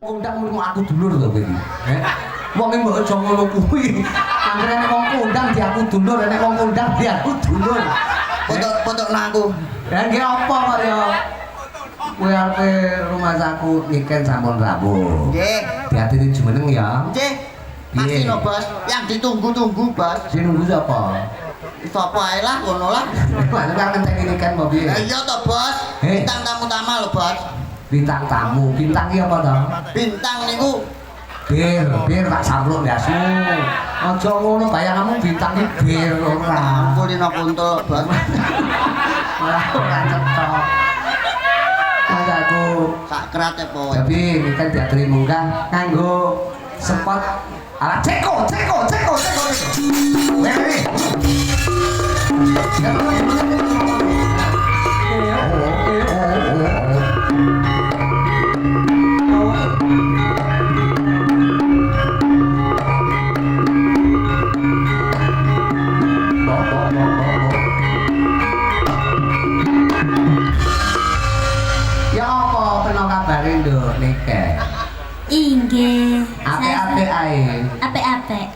Undang mung aku dulur to kowe iki. Wong e mbok aja ngono kuwi. Anggere nek wong undang di aku dulur, nek wong undang di aku dulur. Foto-foto nang aku. Ya nggih apa kok ya. Kowe arepe rumah saku niken sampun rampung. Nggih. Hati-hati jumeneng ya. Nggih. Pasti no, Bos. Yang ditunggu-tunggu, Bos. Sing nunggu sapa? Sapa ae lah ngono lah. Lah kan ngenteni niken mau piye? Lah iya to, Bos. Bintang tamu utama lho, Bos. Bintang tamu, bintang ki apa to? Bintang niku Bir tak sampluk ndasu. Aja ngono bayanganmu bintang ki bir ora. kulino kuntul, Bos. Ora cetok. Aku Sak kerate poe. tapi ini kan diaturi munggah nganggo spot ala ceko. Weh. Ya apa kena kabare nduk nike? Inggih. Apik-apik ae. Apik-apik.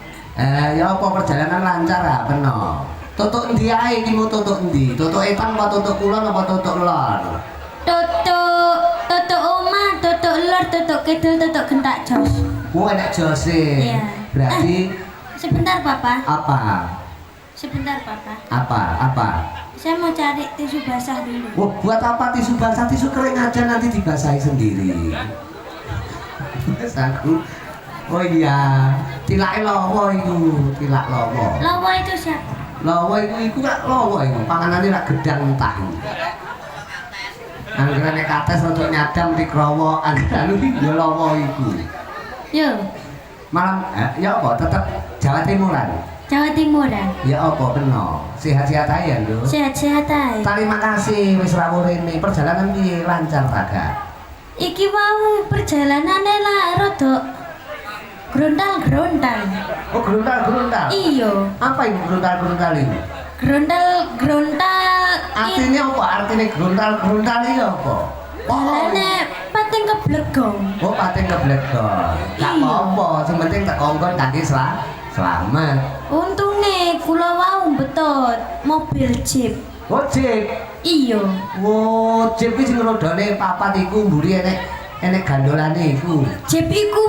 Ya apa perjalanan lancar ah peno. Tutuk endi ae iki mu tutuk endi? Tutuk etan apa tutuk kulon apa tutuk lor? Tutuk omah, tutuk lor, tutuk kidul, tutuk gentak jos. Ku enek jose. Iya. Berarti Sebentar, Papa. apa? Sebentar, Papa. Apa? Saya mau cari tisu basah dulu. Wah, buat apa tisu basah? Tisu kering aja nanti dibasahi sendiri. Aku. Oh iya, tilake lowo iku, tilak lowo. Lowo itu siapa? Lowo iku gak lowo iku, panganane rak gedang tahu. Anggere nek kates untuk nyadam di krowo, anggere ya lowo iku. Yo, Malam ya apa tetep Jawa Timuran. Jawa Timuran. Ya apa peno? Sehat-sehat aja lho. Sehat-sehat ae. Terima kasih wis rawuh rene. Perjalanan piye lancar raga? Iki mau perjalanannya lah rada grontal-grontal. Oh, geruntal. Iyo, Apa itu geruntal ini? grontal-grontal. Artinya apa? Artinya geruntal ini apa? Dalane pating keblegong. Oh, pating kebledon. Gak Iya. apa-apa, sing penting tak kongkon kaki selamat. Untunge kula wau betut mobil jeep. Oh, Jeep. Iya. Oh, Jeep iki sing rodane papat iku mburi enek gandolane iku. Jeep iku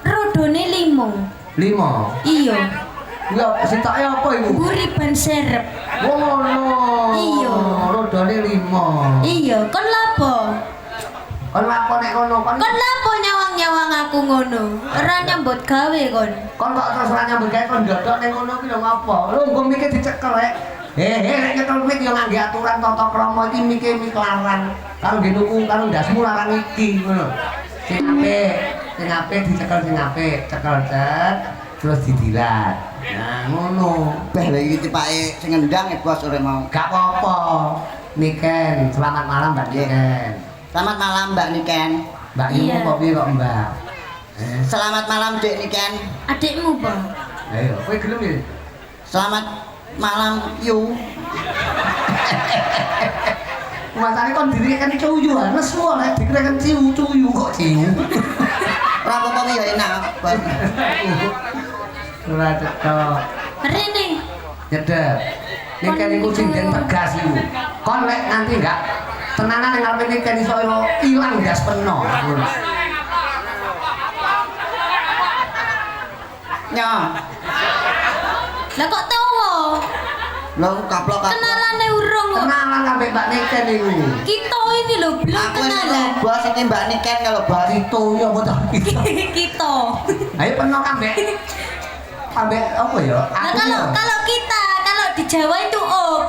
rodone 5. 5. Iya. Ya, sitoke apa iku? Mburi ban serep. Oh, ngono. Iya. Rodane 5. Iya, kon lapo? Kon lapo nek kono kon? Kon lapo nyawang-nyawang aku ngono? Ora nyambut gawe kon. Kon kok terus ora nyambut gawe kon ndodok ning ngono ki lho ngapa? Lho engko mikir dicekel rek. Nek nyekel wit yo ngangge aturan tata krama iki mikir larang. Karo nggih tuku karo ndasmu larang iki ngono. Sing apik dicekel sing apik, cekel cet terus didilat. Nah, ngono. Beh lha iki tipake sing ngendang Bos ora mau. Gak apa-apa. Niken, selamat malam Mbak Niken. Selamat malam Mbak Niken. Mbak Ibu Iya. kok piye kok Mbak? Selamat malam Dek Niken. Adikmu, Bang. Ayo, kowe gelem ya? Selamat malam Yu. Masane kon diri kan cuyu, nesu nek dikira kan cuyu kok ciu. Ora apa-apa ya enak, Bos. Ora cocok. Rene. Nyedep. Niken iku sing den tegas iku. Kon lek nganti enggak tenanan ning ngarepe niken iso ilang ndas peno. Nya. Lah kok tawa? Lho kaplok. Kenalane urung kok. Kenalan sampe Mbak Niken iku. Kita ini lho belum Aku wis kenalan. Bos iki Mbak Niken kalau Bos. Itu ya apa ta? Kita. Ayo peno kambek. Kambek apa ya? Nah, Aku kalau kita di Jawa itu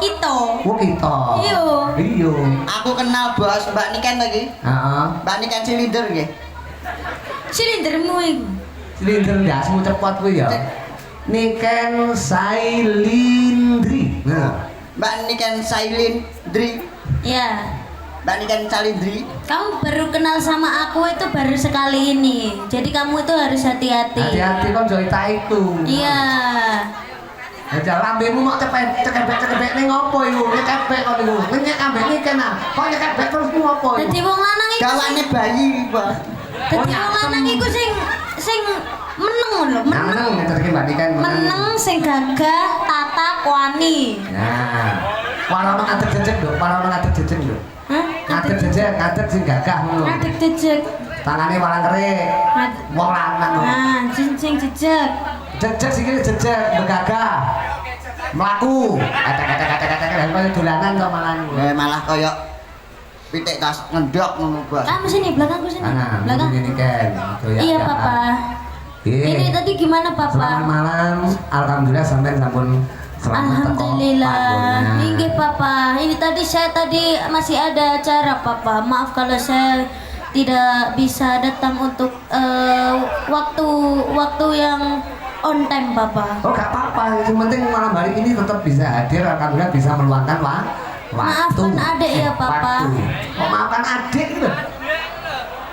kita. Oh kita. Iya. Iya. Aku kenal Bos Mbak Niken lagi. Heeh. Mbak Niken silinder nggih. Silindermu iku. Silinder ndasmu cepot kuwi ya. Niken Sailindri. Nah. Mbak Niken Sailindri. Ya. Mbak Niken Salindri. Kamu baru kenal sama aku itu baru sekali ini. Jadi kamu itu harus hati-hati. Hati-hati kon joita itu. Iya. Aja lambemu mau cekebek ning opo iku? Cekebek kon iku. Nyek ambek Niken ah. Kok nyekebek terus ku opo iku? Dadi wong lanang itu Gawane bayi, Bos. Dadi wong lanang iku sing meneng lho, Nah, meneng ngeterke Mbak Nika meneng sing gagah, tata, kuani. Nah, warono ngadeg jejeg lho, warono ngadeg jejeg lho. Hah? Ngadeg jejeg, ngadeg sing gagah ngono. Ngadeg jejeg. Tangane walang kerik. Wong lanang kok. Nah, cincin jejeg. Jejeg sikile jejeg, begagah. Mlaku. Katek-katek kaya dolanan kok malah. Malah kaya pitik tas ngendok ngono, Bos. Kamu sini, belakangku sini. Nah, Belakang. ini kan. Iya, Papa. Ini tadi gimana, Selamat Papa? malam. Alhamdulillah sampai sampun selamat teko Alhamdulillah. panggonan. Inggih, Papa. Ini saya tadi masih ada acara, Papa. Maaf kalau saya tidak bisa datang untuk waktu yang on time, Papa. Oh, gak apa-apa. Yang penting malam hari ini tetap bisa hadir. Alhamdulillah bisa meluangkan waktu. Maafkan adik ya, Papa. Waktu. Oh, maafkan adik gitu.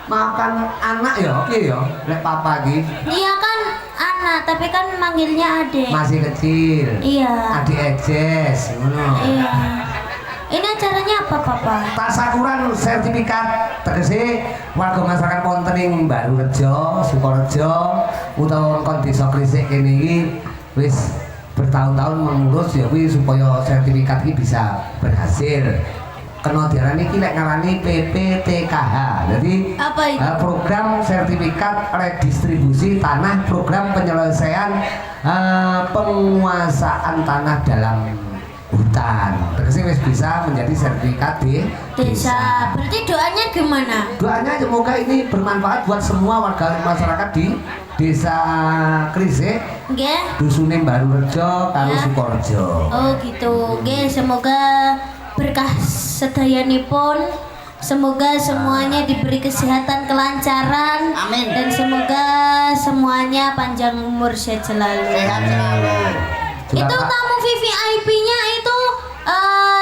Maafkan anak ya, oke ya. Lek papa iki Iya kan anak, tapi kan manggilnya adik. masih kecil. Iya. Adik ejes, ngono. Iya. Ini acaranya apa, Papa? Tasakuran sertifikat tegese warga masyarakat wonten ing Barurejo, Sukorejo utawa kon desa Krisik kene iki wis bertahun-tahun mengurus ya kuwi supaya sertifikat iki bisa berhasil. Kena diarani iki lek ngarani PPTKH. Jadi Apa itu? program sertifikat redistribusi tanah, program penyelesaian penguasaan tanah dalam hutan. Terus wis bisa menjadi sertifikat di Desa. Berarti doanya gimana? Doanya semoga ini bermanfaat buat semua warga masyarakat di Desa Krisik, Nggih. Dusune Barurejo karo Ya. Sukorejo. Oh gitu. Nggih, semoga berkah sedayanipun. Semoga semuanya diberi kesehatan, kelancaran. Amin. Dan semoga semuanya panjang umur sehat selalu. Sehat selalu. Juga Itu Pak- tamu VVIP-nya itu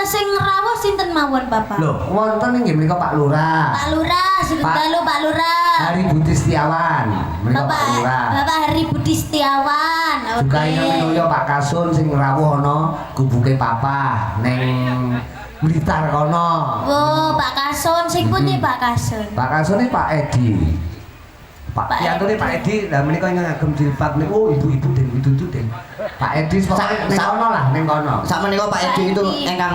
sing rawuh sinten mawon, Bapak? Loh, wonten inggih menika Pak Lurah. Pak Lurah, sugeng Pak- dalu Pak Lurah. Hari Budi Setiawan. Menika Pak Lurah. Bapak Hari Budi Setiawan. Juga ingkang menika Pak Kasun sing rawuh ana gubuke papa ning Blitar kono. Oh, Pak Kasun, sing pundi Pak Kasun? Pak Kasun ini Pak Edi. Pak Pak Yantune Pak Edi, lah menika ingkang ngagem jilbab niku ibu-ibu den itu den. Pak Edi pokoke ning kono lah, ning kono. Sak menika Pak Edi itu Edi. engkang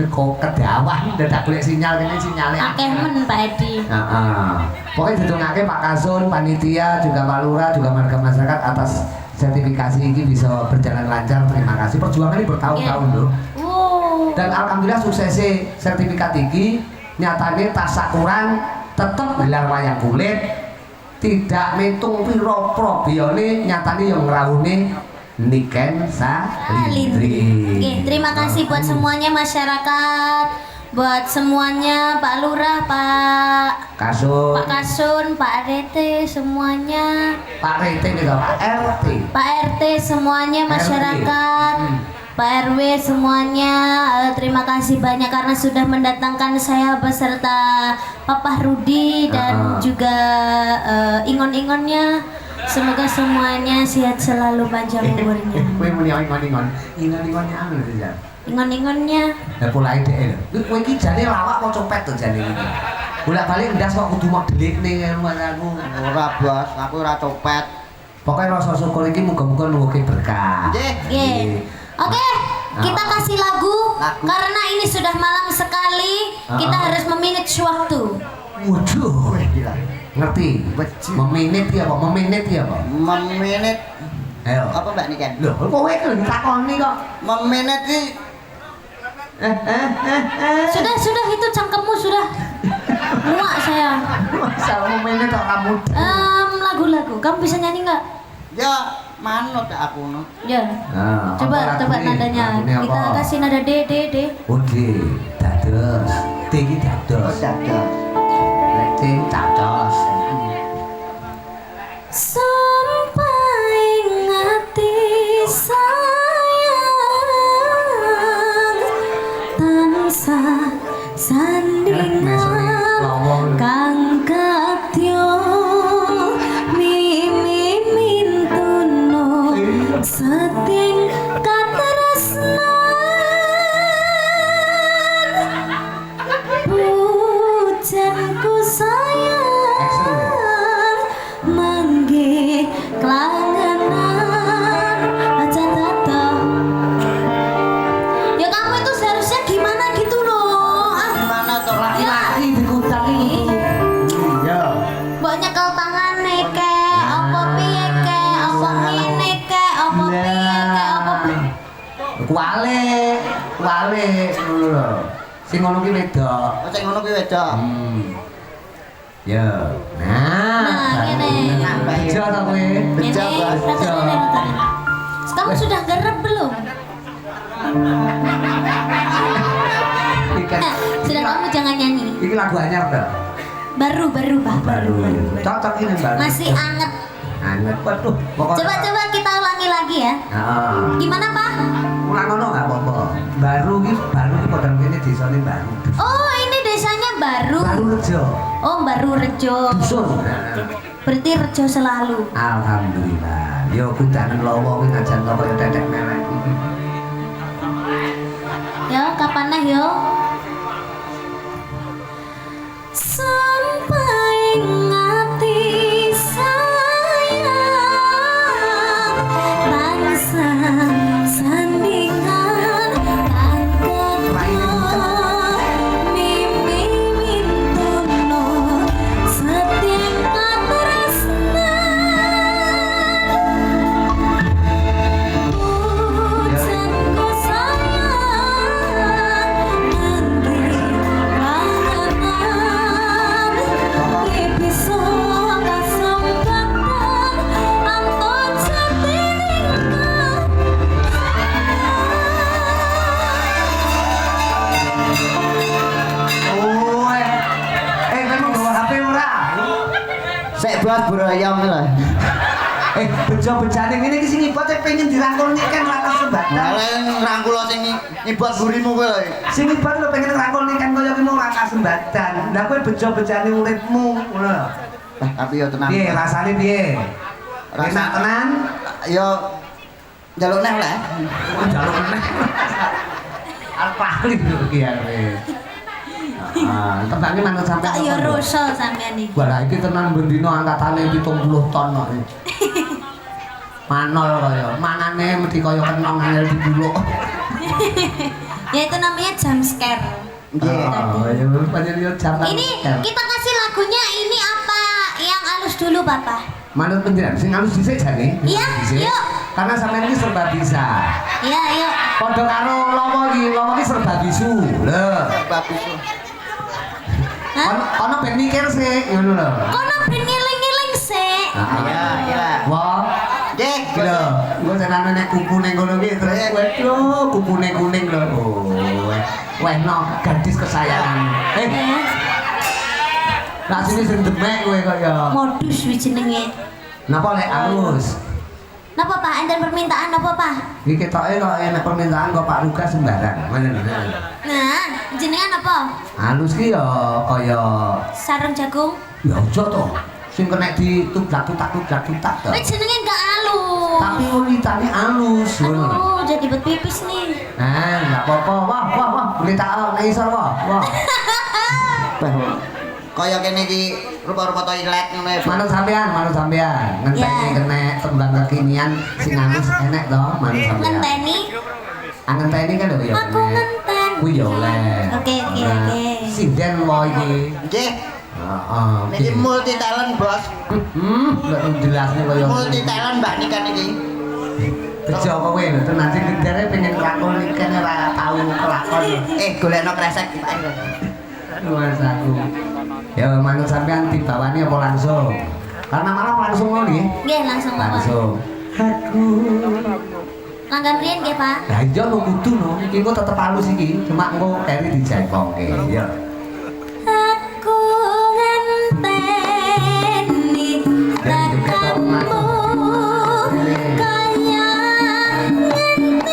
Kok kedawan dadak golek sinyal kene sinyale. Akeh men Pak Edi. Heeh. Pokoknya didongake Pak Kasun, panitia, juga Pak Lurah, juga warga masyarakat atas sertifikasi ini bisa berjalan lancar. Terima kasih. Perjuangan ini bertahun-tahun loh. Wow. Dan alhamdulillah suksesnya sertifikat ini nyatanya tasakuran tetap gelar wayang kulit, tidak mitung piro probione nyatanya yang ngerawune Niken Salindri. Oke, terima kasih buat semuanya masyarakat, buat semuanya Pak Lurah, Pak Kasun, Kasun, Pak RT semuanya, Pak RT nih Pak RT. Pak RT semuanya masyarakat, Pak RW semuanya. Terima kasih banyak karena sudah mendatangkan saya beserta Papa Rudi dan juga ingon-ingonnya. Semoga semuanya sehat selalu, panjang umurnya. Kowe muni ingon-ingonnya anu lho ya. Ingon-ingonnya. Lah pulai dhek lho. Kowe iki jane lawak apa copet to jane iki. Bolak-balik ndas kok kudu modelik ning aku. ora, Bos, aku ora copet. Pokoknya rasa syukur iki muga-muga nuwuhke berkah. Nggih. Oke. Oke, kita kasih lagu Lagu. karena ini sudah malam sekali. Kita harus memanage waktu. Waduh, Gila. ngerti? Wajib. Meminit ya apa? Meminit ya apa? Memenit Ayo. apa Mbak Niken? Loh, kowe kan ditakoni kok. Memenit iki Sudah itu cangkemmu sudah. Muak saya. Masa meminit kok kamu? Lagu-lagu, kamu bisa nyanyi nggak? ya manut aku no. Ya. Nah, Coba apa lagune? nadanya. Lagune apa? Kita kasih nada D D D. Oke, dados. Tinggi Oh, dados. dadah. Lek ting dados. Sampai ngati sayang tansah sandingan kang katyo mimi mintuno seting katresnan pujanku sayang iki dikutang iki. Ya. Mbok nyekel tangane kek, apa piye kek, apa ngene kek, apa piye kek, apa piye. Kuale ngono lho. Sing ngono ki wedok. Sing ngono kuwi wedok. Ya. Nah, ngene. Bejo ta kowe? Bejo, Bos. Bejo. Kamu sudah garap belum? Sudah, kamu jangan nyanyi. Iki lagu anyar ta? Baru Pak. Baru. Cocok ini baru. Masih anget. Anget. Waduh, pokoknya. Coba kita ulangi lagi ya. Heeh. Gimana Pak? Ulang ngono enggak apa-apa. Baru ki padahal kene desane baru. Oh, ini desanya baru. Baru Rejo. Oh, baru Rejo. Dusun. Berarti Rejo selalu. Alhamdulillah. Yo kudanan lowo kuwi najan kok kaya tetek melek. Ya, kapan nah yo? Sampai ngati sayang bangsa sandingan angkatkan mimpi mintono setiap tresna pujanku sayang nanti panganan bisa kasempatan anton setinggal. Oh, memang bawa HP ora? Sik buat buroyong lho. Bejo-bejane ngene iki sing ibot pengen dirangkul niken ora kesempatan. Lah rangkul sing nyibot burimu kowe lho. Sing ibot lho pengen rangkul niken kaya ki ora kesempatan. Lah kowe bejo-bejane uripmu ngono lho. Tapi yo tenang. Piye rasane piye? Enak tenan? Yo njaluk neh lah. Jaluk meneh. Alpahli lho iki arep. Tembake manut sampean. Kak yo rusul sampean iki. Wah, lah iki tenan bendino angkatane 70 ton kok. Manol kaya, mangane mesti kaya kenong angel dibuluk. Ya itu namanya jump scare. Nggih. Ya pancen yo jam. Ini kita kasih lagunya ini apa yang halus dulu Bapak? Manut penjenengan sing halus dhisik jane. Iya, yuk. Karena sampean iki serba bisa. Iya, yuk. Padha karo lomo iki serba bisu. Lho. Bagus. Hah? Ono ben mikir sih ngono lho. Kono ben ngiling-ngiling sih. Iya. Wah. Dek, Lho, gua senane nek kupune ngono ki terus waduh kupune kuning lho. Oh. Weh no gadis kesayangan. Lah sini sing demek kowe kaya. Modus wi jenenge. Napa lek halus? Napa Pak? Enten permintaan apa Pak? Iki ketoke kok enek permintaan kok Pak Luka sembarang. Ngono lho. Nah, jenengan apa? Halus ki ya kaya Sarung jagung. ya aja to. Sing kena ditublak-tutak to. Wih jenenge enggak halus. Tapi ulitane halus ngono. Aduh, jadi buat pipis nih. Nah, enggak apa-apa. Wah, ulita nek isor wah. kaya kene iki rupa-rupa toilet ngono ya. Manut sampean. Ngenteni Ya. kena tembang kekinian sing halus enek to, manut sampean. Ngenteni. Ngenteni kan lho ya. Aku ngenten. Kuwi ya oleh. Oke. Sinden wae iki. Nggih. Heeh. Niki multi talent, Bos. Lek jelasne kaya Multi talent Mbak Nikan iki. Bejo kowe lho, tenan sing gedare pengen lakon ikan ora tau kelakon. Golekno kresek Pak. Luar aku. Ya manut sampean dibawani apa langsung? Karena malah langsung ngono nggih. Nggih, langsung mawon. Langsung. Aku. Langgan riyen nggih, Pak. Lah iya no kudu no, iki kok tetep halus iki, cuma engko keri dijengkongke. Ya. Aku ngenteni tekanmu kaya ngenteni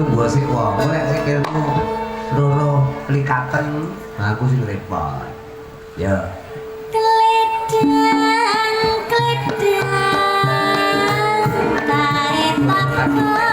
mbok sik wong, nek sikilmu loro likaten, aku sing repot. Ya. Kledang, kledang, tae tak